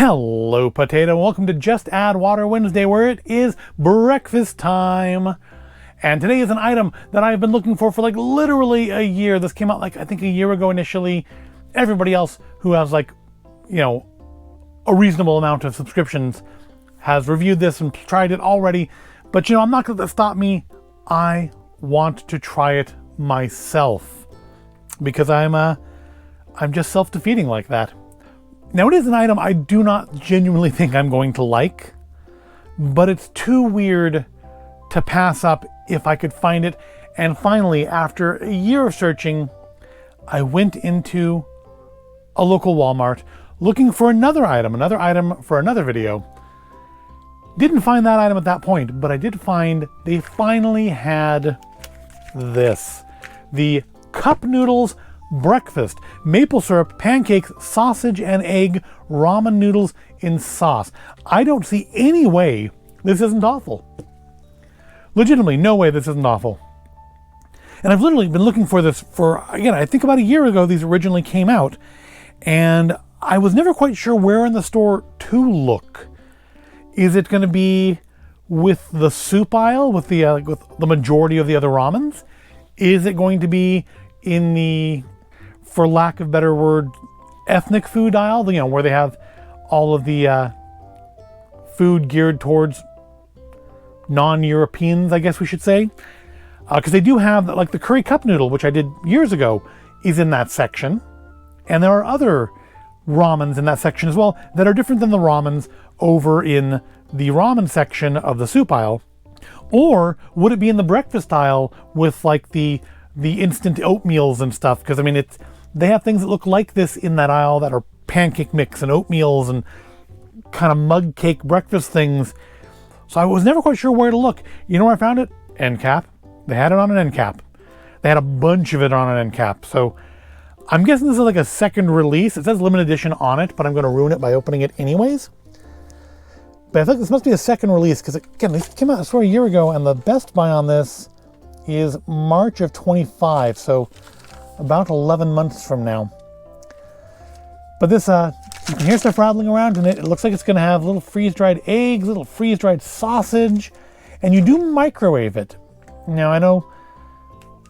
Hello, potato. Welcome to Just Add Water Wednesday, where it is breakfast time. And today is an item that I've been looking for like literally a year. This came out like I think a year ago initially. Everybody else who has like, a reasonable amount of subscriptions has reviewed this and tried it already. But I'm not going to stop me. I want to try it myself because I'm just self-defeating like that. Now, it is an item I do not genuinely think I'm going to like, but it's too weird to pass up if I could find it. And finally, after a year of searching, I went into a local Walmart looking for another item for another video. Didn't find that item at that point, but I did find they finally had this. The Cup Noodles Breakfast maple syrup, pancakes, sausage and egg ramen noodles in sauce. I don't see any way this isn't awful. Legitimately, no way this isn't awful. And I've literally been looking for this for, again, I think about a year ago these originally came out, and I was never quite sure where in the store to look. Is it going to be with the soup aisle, with the majority of the other ramens? Is it going to be in the, for lack of a better word, ethnic food aisle, where they have all of the food geared towards non-Europeans, I guess we should say? Because they do have, like the curry cup noodle, which I did years ago, is in that section. And there are other ramens in that section as well that are different than the ramens over in the ramen section of the soup aisle. Or would it be in the breakfast aisle with like the instant oatmeals and stuff? Because they have things that look like this in that aisle that are pancake mix and oatmeals and kind of mug cake breakfast things. So I was never quite sure where to look. You know where I found it? End cap. They had it on an end cap. They had a bunch of it on an end cap. So I'm guessing this is like a second release. It says limited edition on it, but I'm going to ruin it by opening it anyways. But I think this must be a second release because, again, this came out I swear a year ago, and the best buy on this is March of 25, so about 11 months from now. But this, you can hear stuff rattling around in it. It looks like it's going to have little freeze-dried eggs, little freeze-dried sausage, and you do microwave it. Now, I know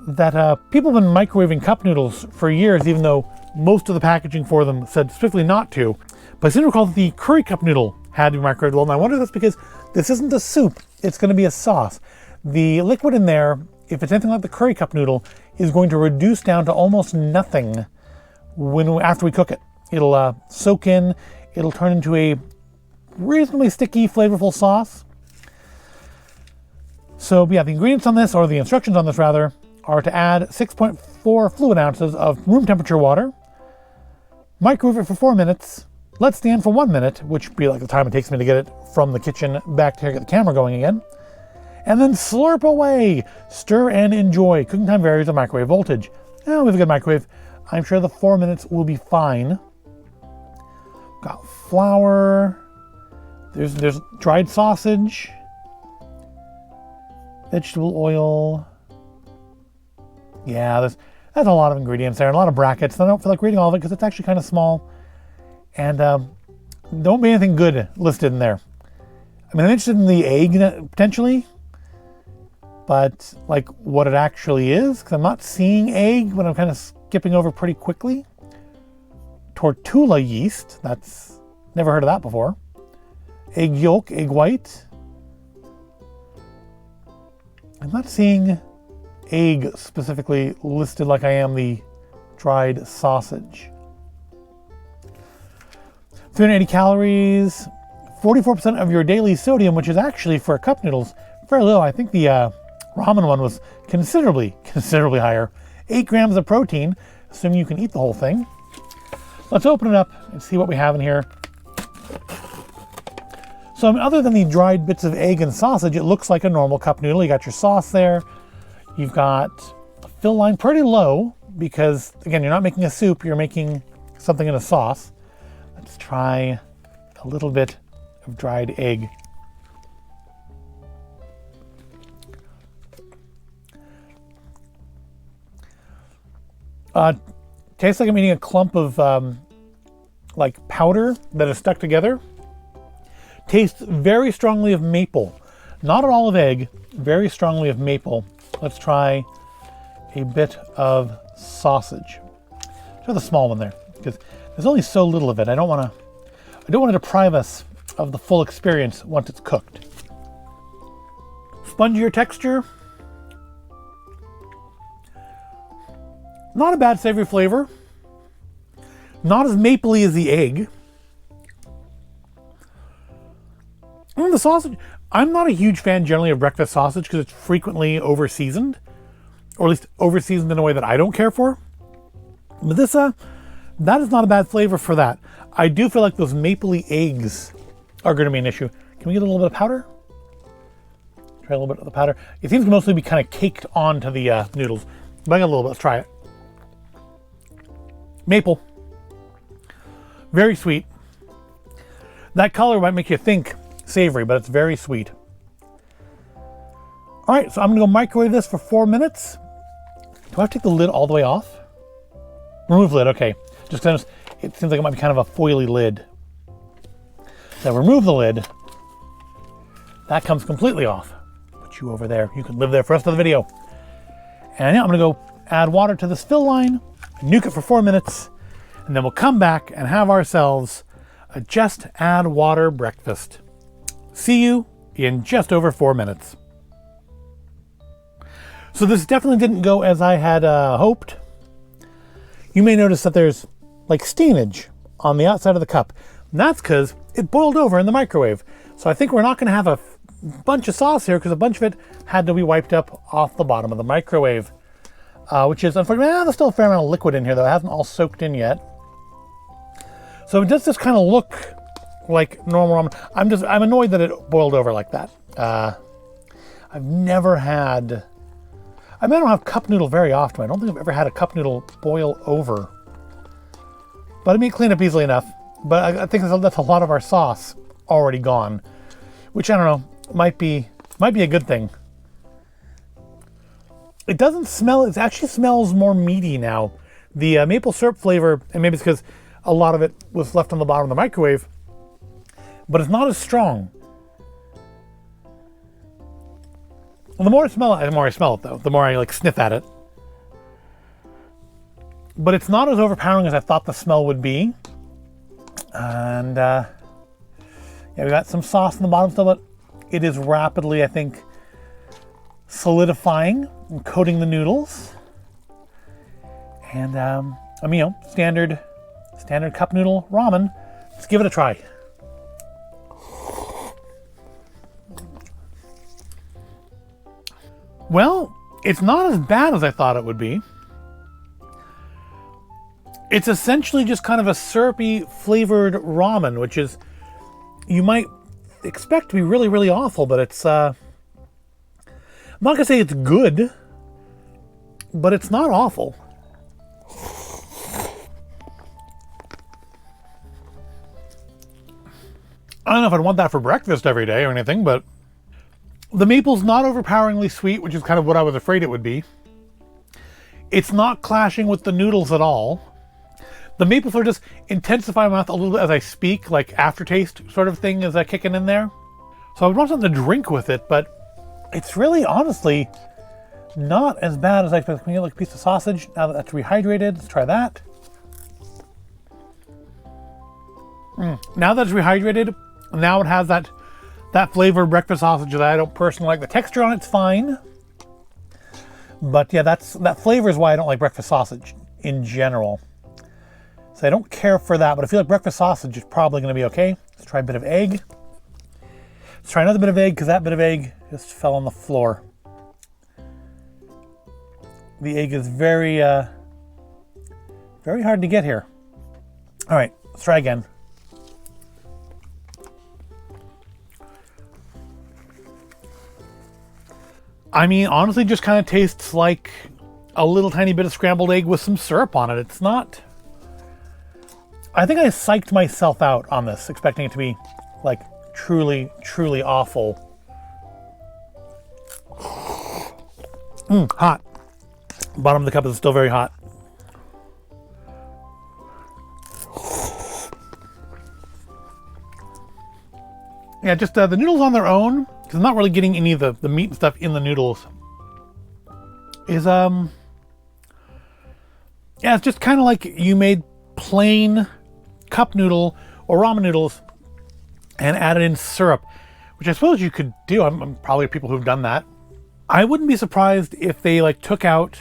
that people have been microwaving cup noodles for years, even though most of the packaging for them said specifically not to. But I seem to recall that the curry cup noodle had to be microwaved well, and I wonder if that's because this isn't a soup, it's going to be a sauce. The liquid in there, if it's anything like the curry cup noodle, is going to reduce down to almost nothing after we cook it. It'll soak in, it'll turn into a reasonably sticky, flavorful sauce. So yeah, the ingredients on this, or the instructions on this rather, are to add 6.4 fluid ounces of room temperature water, microwave it for 4 minutes, let stand for 1 minute, which would be like the time it takes me to get it from the kitchen back to get the camera going again, and then slurp away, stir and enjoy. Cooking time varies with microwave voltage. Now with a good microwave, I'm sure the 4 minutes will be fine. Got flour, there's dried sausage, vegetable oil. Yeah, that's a lot of ingredients there, and a lot of brackets. I don't feel like reading all of it because it's actually kind of small. And don't be anything good listed in there. I'm interested in the egg potentially, but like what it actually is, because I'm not seeing egg, but I'm kind of skipping over pretty quickly. Tortilla yeast, that's never heard of that before. Egg yolk, egg white. I'm not seeing egg specifically listed like I am the dried sausage. 380 calories, 44% of your daily sodium, which is actually for cup noodles fairly low. I think the ramen one was considerably higher. 8 grams of protein, assuming you can eat the whole thing. Let's open it up and see what we have in here. So other than the dried bits of egg and sausage, it looks like a normal cup noodle. You got your sauce there. You've got a fill line pretty low because, again, you're not making a soup, you're making something in a sauce. Let's try a little bit of dried egg. Tastes like I'm eating a clump of like powder that is stuck together. Tastes very strongly of maple. Not at all of egg, very strongly of maple. Let's try a bit of sausage. Try the small one there, because there's only so little of it. I don't want to deprive us of the full experience once it's cooked. Spongier texture. Not a bad savory flavor. Not as mapley as the egg. And the sausage, I'm not a huge fan generally of breakfast sausage because it's frequently over-seasoned, or at least over-seasoned in a way that I don't care for. But this, that is not a bad flavor for that. I do feel like those mapley eggs are going to be an issue. Can we get a little bit of powder? Try a little bit of the powder. It seems to mostly be kind of caked onto the noodles. But I got a little bit. Let's try it. Maple. Very sweet. That color might make you think savory, but it's very sweet. All right, so I'm gonna go microwave this for 4 minutes. Do I have to take the lid all the way off? Remove lid, okay. Just because it seems like it might be kind of a foily lid. So remove the lid. That comes completely off. Put you over there. You can live there for the rest of the video. And yeah, I'm gonna go add water to this fill line, nuke it for 4 minutes, and then we'll come back and have ourselves a just add water breakfast. See you in just over 4 minutes. So this definitely didn't go as I had hoped. You may notice that there's like stainage on the outside of the cup. And that's because it boiled over in the microwave. So I think we're not going to have a bunch of sauce here because a bunch of it had to be wiped up off the bottom of the microwave. Which is unfortunately, there's still a fair amount of liquid in here though. It hasn't all soaked in yet. So it does just kind of look like normal ramen. I'm annoyed that it boiled over like that. I've never had, I don't have cup noodle very often. I don't think I've ever had a cup noodle boil over. But I mean, clean up easily enough. But I think that's a lot of our sauce already gone, which I don't know, might be a good thing. It doesn't smell, it actually smells more meaty now. The maple syrup flavor, and maybe it's because a lot of it was left on the bottom of the microwave, but it's not as strong. Well, the more I smell it though, the more I like sniff at it. But it's not as overpowering as I thought the smell would be. And yeah, we got some sauce in the bottom still, but it is rapidly, I think, solidifying and coating the noodles. And I mean, standard cup noodle ramen. Let's give it a try. Well, it's not as bad as I thought it would be. It's essentially just kind of a syrupy flavored ramen, which is, you might expect to be really, really awful, but it's, I'm not gonna say it's good, but it's not awful. I don't know if I'd want that for breakfast every day or anything, but the maple's not overpoweringly sweet, which is kind of what I was afraid it would be. It's not clashing with the noodles at all. The maple flavor just intensify my mouth a little bit as I speak, like aftertaste sort of thing is kicking in there. So I would want something to drink with it, but it's really, honestly, not as bad as I expected. Can we get like a piece of sausage now that that's rehydrated? Let's try that. Now that it's rehydrated, now it has that flavored breakfast sausage that I don't personally like. The texture on it's fine. But yeah, that flavor is why I don't like breakfast sausage in general. So I don't care for that, but I feel like breakfast sausage is probably going to be okay. Let's try a bit of egg. Let's try another bit of egg, because that bit of egg just fell on the floor. The egg is very, very hard to get here. All right, let's try again. I mean, honestly, just kind of tastes like a little tiny bit of scrambled egg with some syrup on it. It's not... I think I psyched myself out on this, expecting it to be, like, truly, truly awful. Hot. Bottom of the cup is still very hot. Yeah, just the noodles on their own, because I'm not really getting any of the meat and stuff in the noodles, is, yeah, it's just kind of like you made plain cup noodle or ramen noodles and added in syrup, which I suppose you could do. I'm probably people who've done that. I wouldn't be surprised if they like took out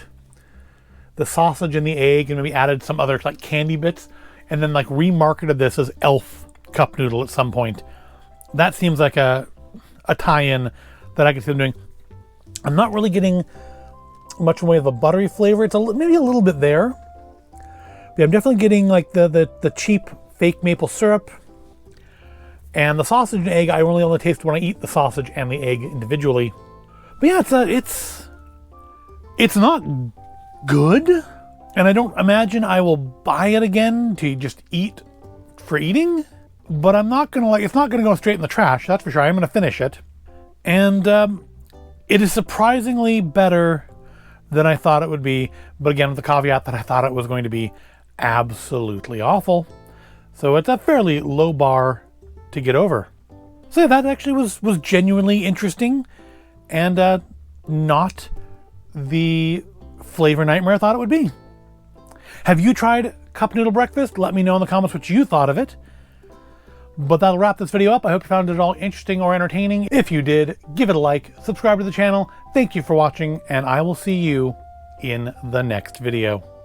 the sausage and the egg and maybe added some other like candy bits and then like remarketed this as Elf cup noodle at some point. That seems like a tie-in that I could see them doing. I'm not really getting much in the way of a buttery flavor. It's maybe a little bit there. But I'm definitely getting like the cheap fake maple syrup. And the sausage and egg, I only taste when I eat the sausage and the egg individually. But yeah, it's not good. And I don't imagine I will buy it again to just eat for eating. But I'm not gonna it's not gonna go straight in the trash, that's for sure. I'm gonna finish it. And it is surprisingly better than I thought it would be. But again, with the caveat that I thought it was going to be absolutely awful. So it's a fairly low bar to get over. So yeah, that actually was genuinely interesting and not the flavor nightmare I thought it would be. Have you tried cup noodle breakfast? Let me know in the comments what you thought of it. But that'll wrap this video up. I hope you found it all interesting or entertaining. If you did, give it a like, subscribe to the channel. Thank you for watching, and I will see you in the next video.